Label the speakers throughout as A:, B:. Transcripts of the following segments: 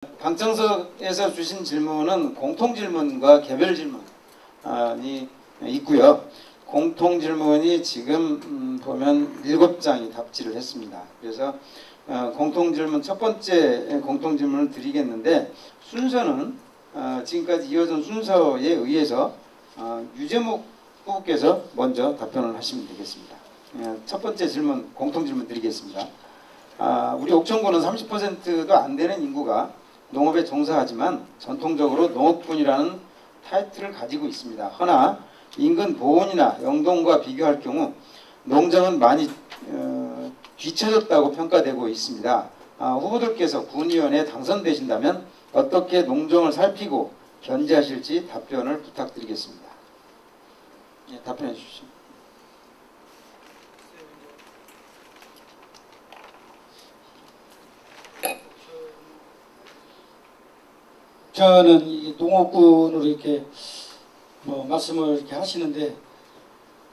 A: 방청석에서 주신 질문은 공통 질문과 개별 질문이 있고요. 공통 질문이 지금 보면 7장이 답지를 했습니다. 그래서 공통 질문 첫 번째 공통 질문을 드리겠는데, 순서는 지금까지 이어진 순서에 의해서 유재목 후보께서 먼저 답변을 하시면 되겠습니다. 첫 번째 질문, 공통 질문 드리겠습니다. 우리 옥천군은 30%도 안 되는 인구가 농업에 종사하지만 전통적으로 농업군이라는 타이틀을 가지고 있습니다. 허나 인근 보은이나 영동과 비교할 경우 농장은 많이 뒤처졌다고 평가되고 있습니다. 후보들께서 군의원에 당선되신다면 어떻게 농정을 살피고 견제하실지 답변을 부탁드리겠습니다. 예, 답변해 주십시오.
B: 저는 이 농업군으로 이렇게 말씀을 이렇게 하시는데,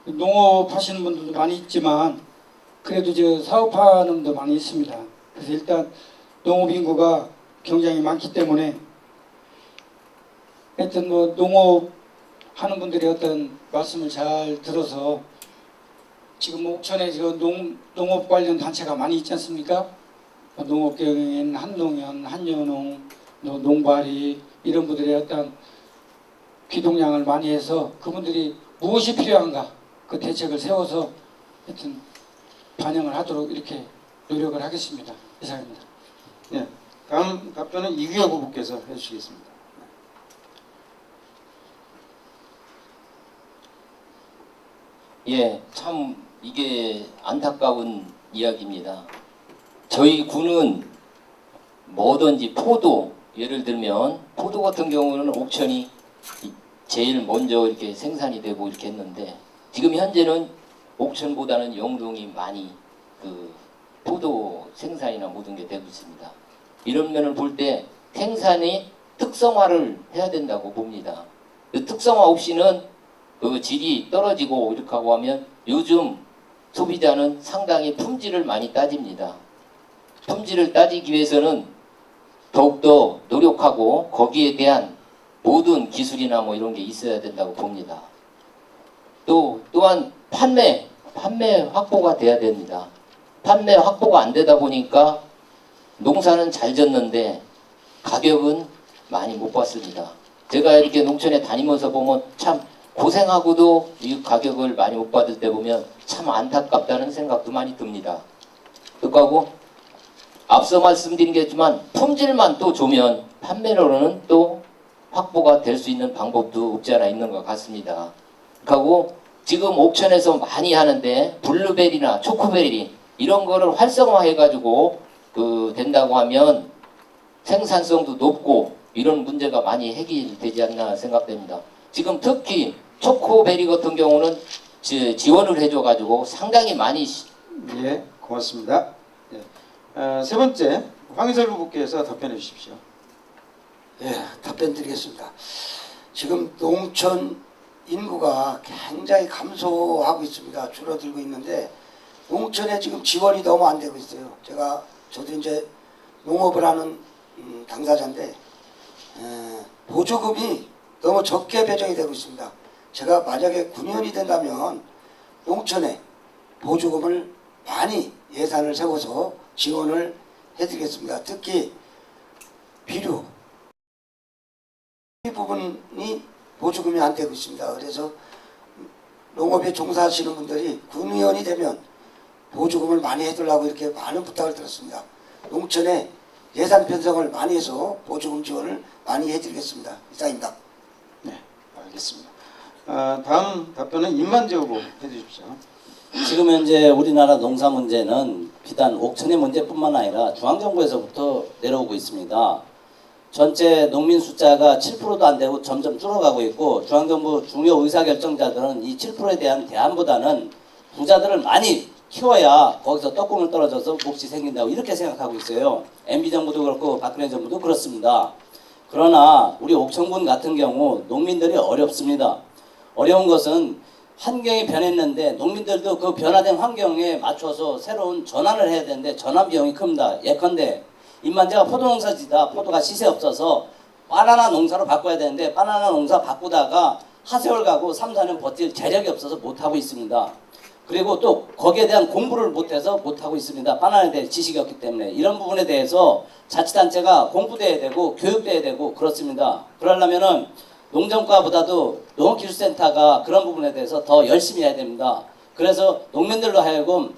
B: 농업 하시는 분들도 많이 있지만 그래도 사업하는 분도 많이 있습니다. 그래서 일단 농업 인구가 굉장히 많기 때문에 하여튼 농업 하는 분들의 어떤 말씀을 잘 들어서, 지금 옥천에 농업 관련 단체가 많이 있지 않습니까? 농업경영인, 한농연, 한여농, 농발이 이런 분들의 어떤 기동량을 많이 해서 그분들이 무엇이 필요한가 그 대책을 세워서 하여튼 반영을 하도록 이렇게 노력을 하겠습니다. 이상입니다.
A: 네, 다음 답변은 이규혁 후보께서 해주시겠습니다.
C: 예, 참 이게 안타까운 이야기입니다. 저희 군은 뭐든지 포도, 예를 들면 포도 같은 경우는 옥천이 제일 먼저 이렇게 생산이 되고 이렇게 했는데, 지금 현재는 옥천보다는 영동이 많이 그 포도 생산이나 모든 게 되고 있습니다. 이런 면을 볼 때 생산이 특성화를 해야 된다고 봅니다. 그 특성화 없이는 그 질이 떨어지고 이렇게 하고 하면 요즘 소비자는 상당히 품질을 많이 따집니다. 품질을 따지기 위해서는 더욱더 노력하고 거기에 대한 모든 기술이나 이런 게 있어야 된다고 봅니다. 또한 판매 확보가 돼야 됩니다. 판매 확보가 안 되다 보니까 농사는 잘 졌는데 가격은 많이 못 받습니다. 제가 이렇게 농촌에 다니면서 보면 참 고생하고도 이 가격을 많이 못 받을 때 보면 참 안타깝다는 생각도 많이 듭니다. 그거하고 앞서 말씀드린 게 있지만 품질만 또 좋으면 판매로는 또 확보가 될 수 있는 방법도 없지 않아 있는 것 같습니다. 그리고 지금 옥천에서 많이 하는데 블루베리나 초코베리 이런 거를 활성화해 가지고 된다고 하면 생산성도 높고 이런 문제가 많이 해결되지 않나 생각됩니다. 지금 특히 초코베리 같은 경우는 지원을 해줘 가지고 상당히 많이.
A: 예, 고맙습니다. 예. 세 번째 황희설 후보께서 답변해 주십시오.
D: 예, 답변 드리겠습니다. 지금 농촌 인구가 굉장히 감소하고 있습니다. 줄어들고 있는데 농촌에 지금 지원이 너무 안 되고 있어요. 저도 이제 농업을 하는 당사자인데 보조금이 너무 적게 배정이 되고 있습니다. 제가 만약에 군의원이 된다면 농촌에 보조금을 많이 예산을 세워서 지원을 해드리겠습니다. 특히 비료 이 부분이 보조금이 안 되고 있습니다. 그래서 농업에 종사하시는 분들이 군의원이 되면 보조금을 많이 해달라고 이렇게 많은 부탁을 들었습니다. 농촌에 예산 편성을 많이 해서 보조금 지원을 많이 해드리겠습니다. 이상입니다.
A: 네, 알겠습니다. 다음 답변은 임만재 후보 해주십시오.
E: 지금 현재 우리나라 농사 문제는 비단 옥천의 문제뿐만 아니라 중앙정부에서부터 내려오고 있습니다. 전체 농민 숫자가 7%도 안 되고 점점 줄어가고 있고, 중앙정부 중요 의사결정자들은 이 7%에 대한 대안보다는 부자들을 많이 키워야 거기서 떡국을 떨어져서 몫이 생긴다고 이렇게 생각하고 있어요. MB정부도 그렇고 박근혜 정부도 그렇습니다. 그러나 우리 옥천군 같은 경우 농민들이 어렵습니다. 어려운 것은 환경이 변했는데 농민들도 그 변화된 환경에 맞춰서 새로운 전환을 해야 되는데 전환 비용이 큽니다. 예컨대 임만재가 포도 농사지다 포도가 시세 없어서 바나나 농사로 바꿔야 되는데 바나나 농사 바꾸다가 하세월 가고 3, 4년 버틸 재력이 없어서 못하고 있습니다. 그리고 또 거기에 대한 공부를 못해서 못하고 있습니다. 바나나에 대해 지식이 없기 때문에 이런 부분에 대해서 자치단체가 공부돼야 되고 교육돼야 되고 그렇습니다. 그러려면은 농정과보다도 농업기술센터가 그런 부분에 대해서 더 열심히 해야 됩니다. 그래서 농민들로 하여금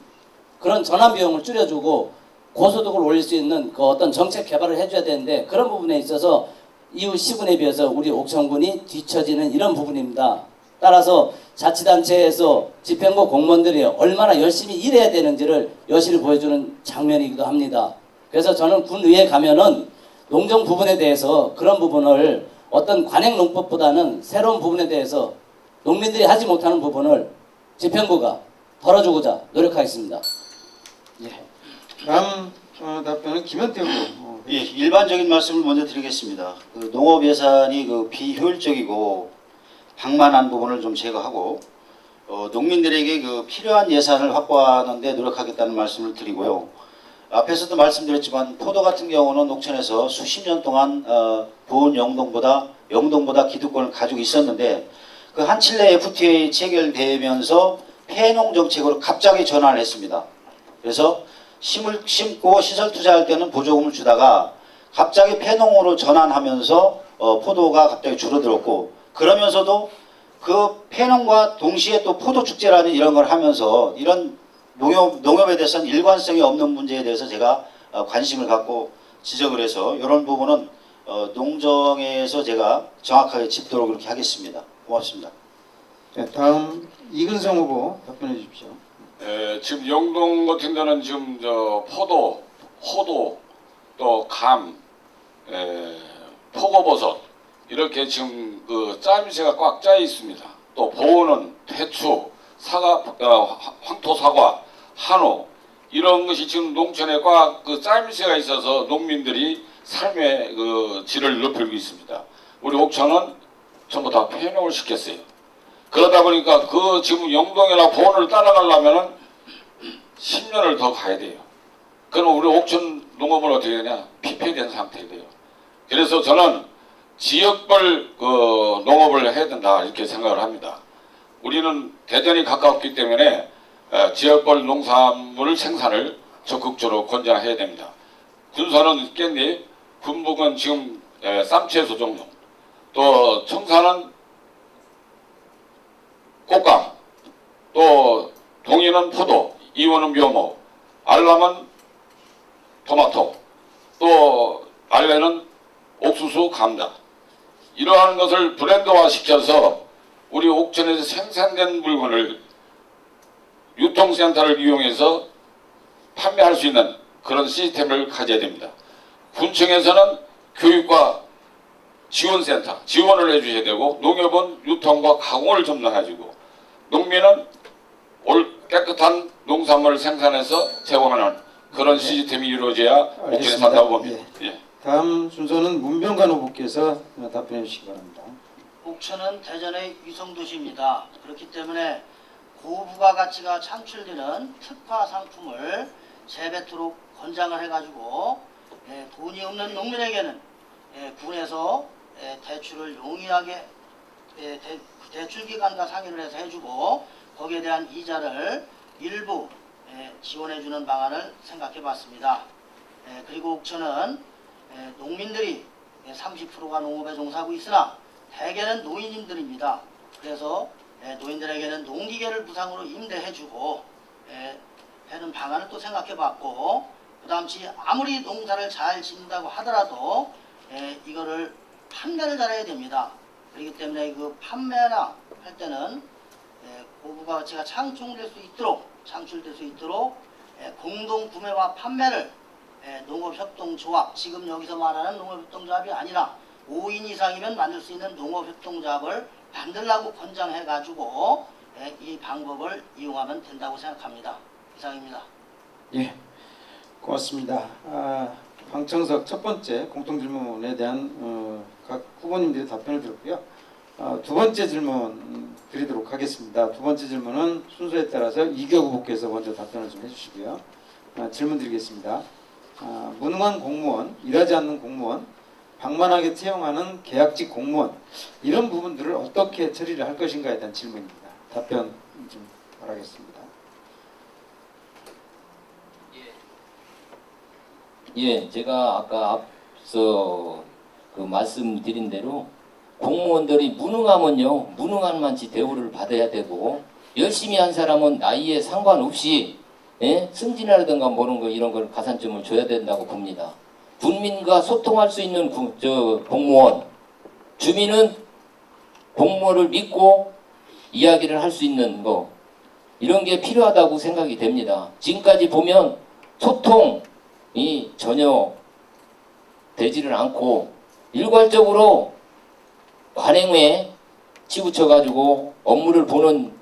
E: 그런 전환 비용을 줄여주고 고소득을 올릴 수 있는 그 어떤 정책 개발을 해줘야 되는데 그런 부분에 있어서 이후 시군에 비해서 우리 옥천군이 뒤처지는 이런 부분입니다. 따라서 자치단체에서 집행부 공무원들이 얼마나 열심히 일해야 되는지를 여실히 보여주는 장면이기도 합니다. 그래서 저는 군의회 가면은 농정 부분에 대해서 그런 부분을 어떤 관행농법보다는 새로운 부분에 대해서 농민들이 하지 못하는 부분을 집행부가 덜어주고자 노력하겠습니다.
A: 예. 다음 답변은 김현태 후보.
F: 예, 일반적인 말씀을 먼저 드리겠습니다. 그 농업 예산이 그 비효율적이고 방만한 부분을 좀 제거하고 농민들에게 그 필요한 예산을 확보하는 데 노력하겠다는 말씀을 드리고요. 앞에서도 말씀드렸지만 포도 같은 경우는 옥천에서 수십 년 동안 보은 영동보다 기득권을 가지고 있었는데 그 한칠레 FTA 체결되면서 폐농 정책으로 갑자기 전환을 했습니다. 그래서 심을 심고 시설 투자할 때는 보조금을 주다가 갑자기 폐농으로 전환하면서 포도가 갑자기 줄어들었고 그러면서도 그 폐농과 동시에 또 포도 축제라는 이런 걸 하면서 이런 농업에 대해서는 일관성이 없는 문제에 대해서 제가 관심을 갖고 지적을 해서 이런 부분은 농정에서 제가 정확하게 짚도록 그렇게 하겠습니다. 고맙습니다.
A: 네, 다음 이근성 후보 답변해 주십시오.
G: 지금 영동 같은 데는 지금 포도, 호도, 또 감, 표고버섯 이렇게 지금 그 짜임새가 꽉 짜 있습니다. 또 보호는 대추, 사과, 황토 사과, 한우 이런 것이 지금 농촌에 꽉 그 짜임새가 있어서 농민들이 삶의 그 질을 높이고 있습니다. 우리 옥천은 전부 다 폐농을 시켰어요. 그러다 보니까 그 지금 영동이나 보온을 따라가려면은 10년을 더 가야 돼요. 그럼 우리 옥천 농업은 어떻게 되냐? 피폐된 상태가 돼요. 그래서 저는 지역별 그 농업을 해야 된다 이렇게 생각을 합니다. 우리는 대전이 가깝기 때문에 지역별 농산물 생산을 적극적으로 권장해야 됩니다. 군산은 깻잎, 군북은 지금 쌈채소 종류, 또 청산은 꽃감, 또 동인은 포도, 이원은 묘목, 알람은 토마토, 또 알레는 옥수수, 감자. 이러한 것을 브랜드화 시켜서 우리 옥천에서 생산된 물건을 유통센터를 이용해서 판매할 수 있는 그런 시스템을 가져야 됩니다. 군청에서는 교육과 지원센터, 지원을 해주셔야 되고 농협은 유통과 가공을 점령해주고 농민은 깨끗한 농산물을 생산해서 제공하는 그런 시스템이 이루어져야 옥천에 산다고 봅니다. 예.
A: 다음 순서는 문병관 후보께서 답변해 주시기 바랍니다.
H: 옥천은 대전의 위성도시입니다. 그렇기 때문에 고부가가치가 창출되는 특화 상품을 재배토록 권장을 해가지고 돈이 없는 농민에게는 군에서 대출을 용이하게 대출기관과 상의를 해서 해주고 거기에 대한 이자를 일부 지원해주는 방안을 생각해봤습니다. 그리고 옥천은 농민들이 30%가 농업에 종사하고 있으나 대개는 노인님들입니다. 그래서 노인들에게는 농기계를 무상으로 임대해주고 하는 방안을 또 생각해봤고 그 다음치 아무리 농사를 잘 짓는다고 하더라도 이거를 판매를 잘해야 됩니다. 그렇기 때문에 그 판매나 할 때는 고부가 가치가 창출될 수 있도록 공동 구매와 판매를 농업협동조합, 지금 여기서 말하는 농업협동조합이 아니라 5인 이상이면 만들 수 있는 농업협동조합을 만들라고 권장해가지고 이 방법을 이용하면 된다고 생각합니다. 이상입니다.
A: 예, 고맙습니다. 황청석 첫 번째 공통질문에 대한 각 후보님들의 답변을 들었고요. 두 번째 질문 드리도록 하겠습니다. 두 번째 질문은 순서에 따라서 이경 후보께서 먼저 답변을 좀 해주시고요. 질문 드리겠습니다. 무능한 공무원, 일하지 않는 공무원, 방만하게 채용하는 계약직 공무원 이런 부분들을 어떻게 처리를 할 것인가에 대한 질문입니다. 답변 좀 바라겠습니다.
C: 예, 제가 아까 앞서 그 말씀드린 대로 공무원들이 무능하면요, 무능한 만치 대우를 받아야 되고 열심히 한 사람은 나이에 상관없이 승진이라든가 뭐는 거 이런 걸 가산점을 줘야 된다고 봅니다. 국민과 소통할 수 있는 공무원, 주민은 공무원을 믿고 이야기를 할 수 있는 거 이런 게 필요하다고 생각이 됩니다. 지금까지 보면 소통이 전혀 되지를 않고 일괄적으로 관행에 치우쳐가지고 업무를 보는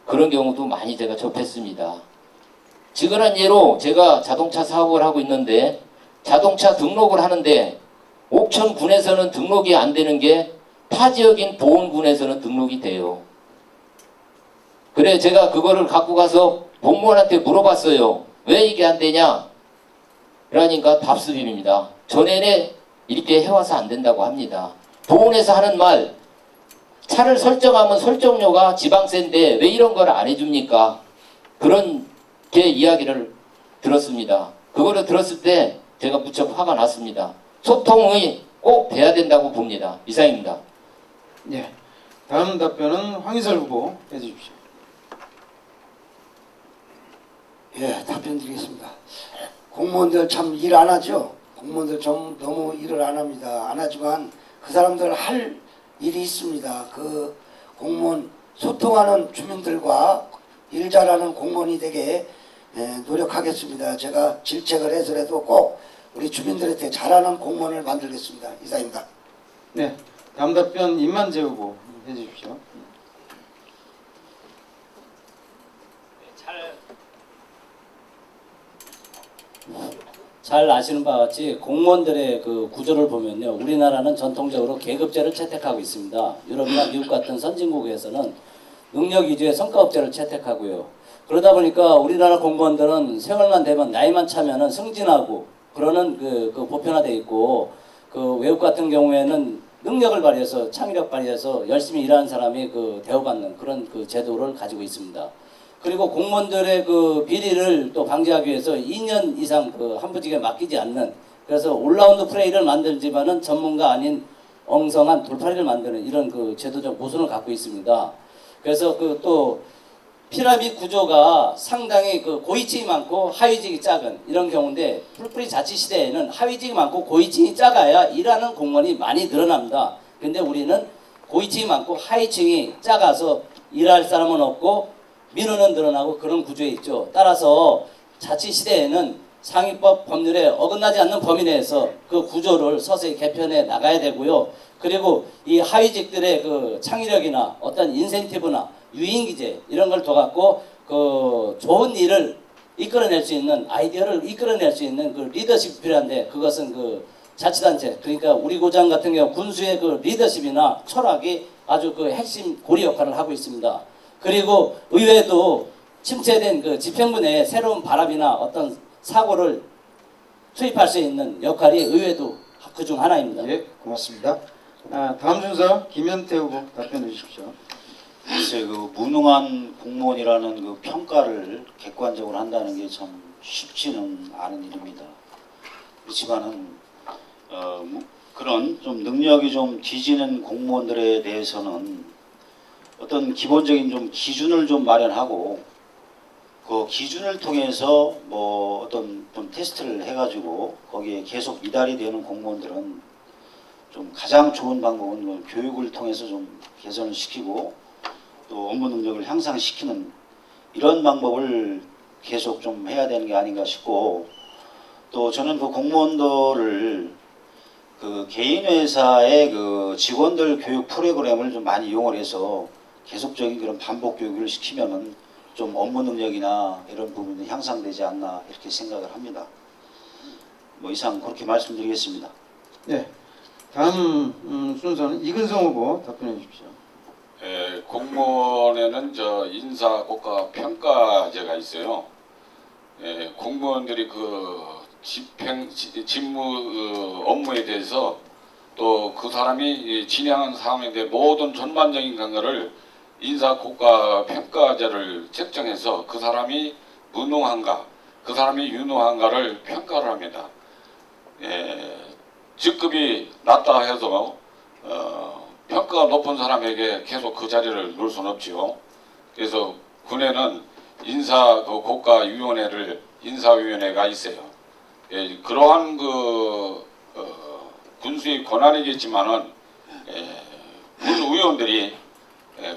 C: 그런 경우도 많이 제가 접했습니다. 지근한 예로 제가 자동차 사업을 하고 있는데 자동차 등록을 하는데 옥천군에서는 등록이 안 되는 게 타 지역인 보은군에서는 등록이 돼요. 그래 제가 그거를 갖고 가서 공무원한테 물어봤어요. 왜 이게 안 되냐? 그러니까 답습입니다. 전에는 이렇게 해와서 안 된다고 합니다. 보훈에서 하는 말, 차를 설정하면 설정료가 지방세인데 왜 이런 걸 안 해줍니까? 그런 게 이야기를 들었습니다. 그거를 들었을 때 제가 무척 화가 났습니다. 소통이 꼭 돼야 된다고 봅니다. 이상입니다.
A: 예. 다음 답변은 황희설 후보 해주십시오.
D: 예, 답변 드리겠습니다. 공무원들 참 일 안 하죠. 공무원들 좀 너무 일을 안 합니다. 안 하지만 그 사람들 할 일이 있습니다. 그 공무원 소통하는 주민들과 일 잘하는 공무원이 되게 노력하겠습니다. 제가 질책을 해서라도 꼭 우리 주민들한테 잘하는 공무원을 만들겠습니다. 이상입니다.
A: 네. 다음 답변 임만재 후보 해주십시오.
E: 잘 아시는 바와 같이 공무원들의 그 구조를 보면요, 우리나라는 전통적으로 계급제를 채택하고 있습니다. 유럽이나 미국 같은 선진국에서는 능력 위주의 성과업제를 채택하고요. 그러다 보니까 우리나라 공무원들은 세월만 되면 나이만 차면은 승진하고 그러는 그 보편화돼 있고, 그 외국 같은 경우에는 능력을 발휘해서 창의력 발휘해서 열심히 일하는 사람이 그 대우받는 그런 그 제도를 가지고 있습니다. 그리고 공무원들의 그 비리를 또 방지하기 위해서 2년 이상 그 한부직에 맡기지 않는, 그래서 올라운드 플레이를 만들지만은 전문가 아닌 엉성한 돌팔이를 만드는 이런 그 제도적 모순을 갖고 있습니다. 그래서 그 또 피라미드 구조가 상당히 그 고위층이 많고 하위직이 작은 이런 경우인데, 풀뿌리 자치 시대에는 하위직이 많고 고위층이 작아야 일하는 공무원이 많이 늘어납니다. 근데 우리는 고위층이 많고 하위층이 작아서 일할 사람은 없고 민원은 늘어나고 그런 구조에 있죠. 따라서 자치 시대에는 상위법 법률에 어긋나지 않는 범위 내에서 그 구조를 서서히 개편해 나가야 되고요. 그리고 이 하위직들의 그 창의력이나 어떤 인센티브나 유인기제 이런 걸 둬갖고 그 좋은 일을 이끌어낼 수 있는, 아이디어를 이끌어낼 수 있는 그 리더십이 필요한데, 그것은 그 자치단체, 그러니까 우리 고장 같은 경우 군수의 그 리더십이나 철학이 아주 그 핵심 고리 역할을 하고 있습니다. 그리고 의회도 침체된 그 집행부 내에 새로운 바람이나 어떤 사고를 투입할 수 있는 역할이 의회도 그중 하나입니다.
A: 예, 고맙습니다. 다음 순서 김현태 후보 답변해 주십시오.
F: 글쎄, 그 무능한 공무원이라는 그 평가를 객관적으로 한다는 게 참 쉽지는 않은 일입니다. 그렇지만은 그런 좀 능력이 좀 뒤지는 공무원들에 대해서는 어떤 기본적인 좀 기준을 좀 마련하고, 그 기준을 통해서 뭐 어떤 좀 테스트를 해가지고 거기에 계속 미달이 되는 공무원들은 좀 가장 좋은 방법은 뭐 교육을 통해서 좀 개선을 시키고 또 업무 능력을 향상시키는 이런 방법을 계속 좀 해야 되는 게 아닌가 싶고, 또 저는 그 공무원들을 그 개인 회사의 그 직원들 교육 프로그램을 좀 많이 이용을 해서 계속적인 그런 반복 교육을 시키면은 좀 업무 능력이나 이런 부분이 향상되지 않나 이렇게 생각을 합니다. 뭐 이상 그렇게 말씀드리겠습니다.
A: 네. 다음 순서는 이근성 후보 답변해 주십시오.
G: 공무원에는 인사 국가 평가제가 있어요. 공무원들이 직무 업무에 대해서 또 그 사람이 진행한 사항에 대해 모든 전반적인 것을 인사 국가 평가제를 책정해서 그 사람이 무능한가, 그 사람이 유능한가를 평가를 합니다. 직급이 낮다 해서 평가가 높은 사람에게 계속 그 자리를 놓을 수는 없지요. 그래서 군에는 인사 그 국가위원회를 인사위원회가 있어요. 그러한 군수의 권한이겠지만은 군 의원들이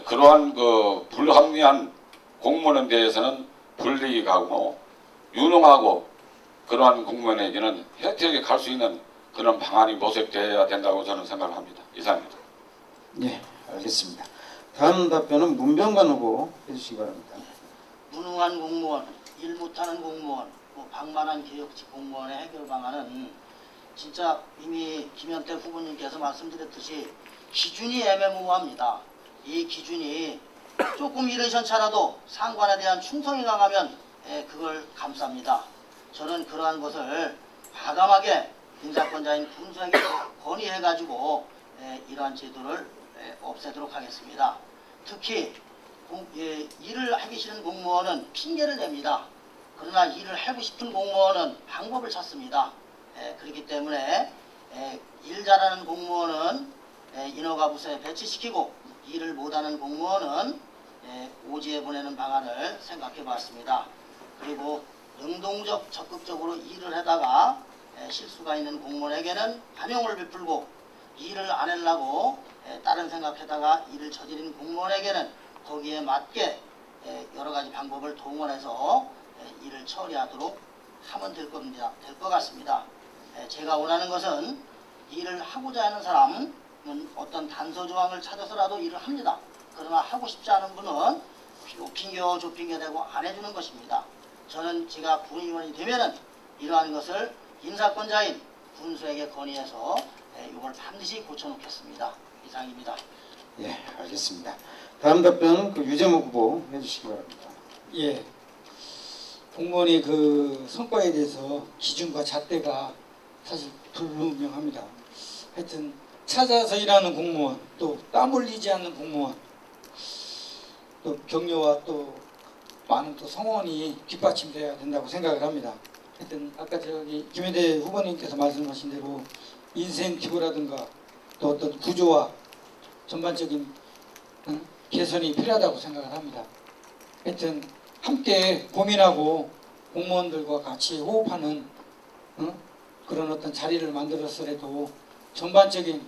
G: 그러한 불합리한 공무원에 대해서는 불이익하고 유능하고 그러한 공무원에게는 혜택이 갈 수 있는 그런 방안이 모색되어야 된다고 저는 생각합니다. 이상입니다.
A: 예, 알겠습니다. 다음 답변은 문병관 후보 해주시기 바랍니다.
H: 무능한 공무원, 일 못하는 공무원, 방만한 개혁직 공무원의 해결 방안은 진짜 이미 김현태 후보님께서 말씀드렸듯이 기준이 애매모호합니다. 이 기준이 조금 이르션차라도 상관에 대한 충성이 강하면 그걸 감쌉니다. 저는 그러한 것을 과감하게 인사권자인 군수에게 건의해가지고 이러한 제도를 없애도록 하겠습니다. 특히 일을 하기 싫은 공무원은 핑계를 냅니다. 그러나 일을 하고 싶은 공무원은 방법을 찾습니다. 그렇기 때문에 일 잘하는 공무원은 인허가 부서에 배치시키고 일을 못하는 공무원은 오지에 보내는 방안을 생각해 봤습니다. 그리고 능동적 적극적으로 일을 하다가 실수가 있는 공무원에게는 감형을 베풀고 일을 안 하려고 다른 생각하다가 일을 저지른 공무원에게는 거기에 맞게 여러 가지 방법을 동원해서 일을 처리하도록 하면 될 겁니다. 될 것 같습니다. 제가 원하는 것은 일을 하고자 하는 사람은 어떤 단서 조항을 찾아서라도 일을 합니다. 그러나 하고 싶지 않은 분은 핑계어 좁핑계대고 안 해주는 것입니다. 저는 제가 군의원이 되면은 이러한 것을 인사권자인 군수에게 건의해서 이걸 반드시 고쳐놓겠습니다. 이상입니다.
A: 예, 알겠습니다. 다음 답변은 유재목 후보 해주시기 바랍니다.
B: 예. 공무원의 그 성과에 대해서 기준과 잣대가 사실 불분명합니다. 하여튼 찾아서 일하는 공무원, 또 땀 흘리지 않는 공무원, 또 격려와 또 많은 또 성원이 뒷받침돼야 된다고 생각을 합니다. 하여튼 아까 저기 김현대 후보님께서 말씀하신 대로 인센티브라든가 또 어떤 구조와 전반적인 개선이 필요하다고 생각을 합니다. 하여튼 함께 고민하고 공무원들과 같이 호흡하는 그런 어떤 자리를 만들었으라도 전반적인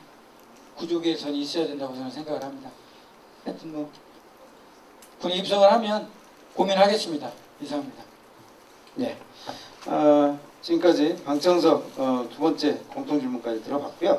B: 구조 개선이 있어야 된다고 저는 생각을 합니다. 하여튼 군에 입성을 하면 고민하겠습니다. 이상입니다.
A: 네. 지금까지 방청석 두 번째 공통질문까지 들어봤고요.